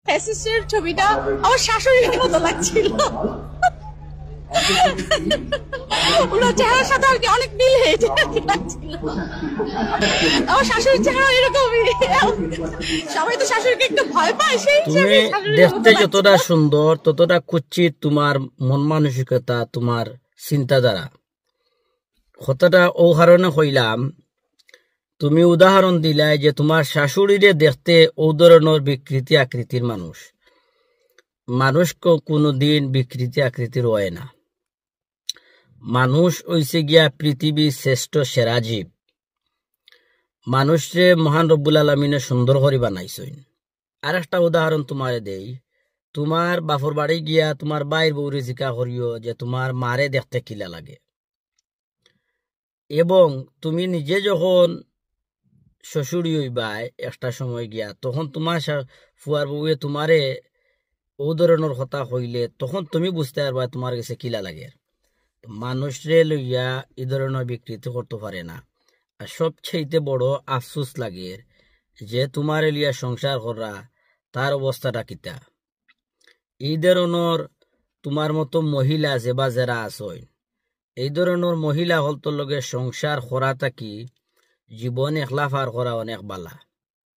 ফ্যাসিস্টের ছবিটা আমার শাশুড়ির মতো লাগছিল। ওনার চেহারার সাথে আর কি অনেক মিল হয়েছে লাগছিল। আমার শাশুড়ির চেহারা এরকমই। সবাই তো শাশুড়িকে একটু ভয় পায়, সেই তুমি দেখতে যতটা সুন্দর ততটা কুচ্ছিত তোমার মন মানসিকতা, তোমার চিন্তাধারা। কতটা ও কারণে হইলাম, তুমি উদাহরণ দিলাই যে তোমার শাশুড়িরে দেখতে ও ধরনের বিকৃতি আকৃতির মানুষ। মানুষ কোনোদিন বিকৃতি আকৃতির হয় না। মানুষ হইছে গিয়া পৃথিবীর শ্রেষ্ঠ সেরা জীব। মানুষরে মহান রব্বুল আলমিনে সুন্দর করে বানাইছেন। আর একটা উদাহরণ তোমারে দেই, তোমার বাপর বাড়ি গিয়া তোমার বাইর বউরে জিকা করিও যে তোমার মারে দেখতে কিলা লাগে, এবং তুমি নিজে যখন শ্বশুরি হইবাই একটা সময় গিয়া, তখন তোমার ফুয়ার বউয়ে তোমারে ও ধরনের কথা হইলে তখন তুমি বুঝতে পারবা তোমার কাছে কিলা লাগে। মানুষরে লইয়া এই ধরনের বিকৃতি করতে পারে না। আর সবচেয়ে বড় আফসোস লাগে যে তোমার লিয়া সংসার করা তার অবস্থাটা কিতা। এই ধরনের তোমার মতো মহিলা যে বা যারা আসয়, এই ধরনের মহিলা হলতো লগে সংসার করাটা কি জীবন একলা পার করা অনেক বালা।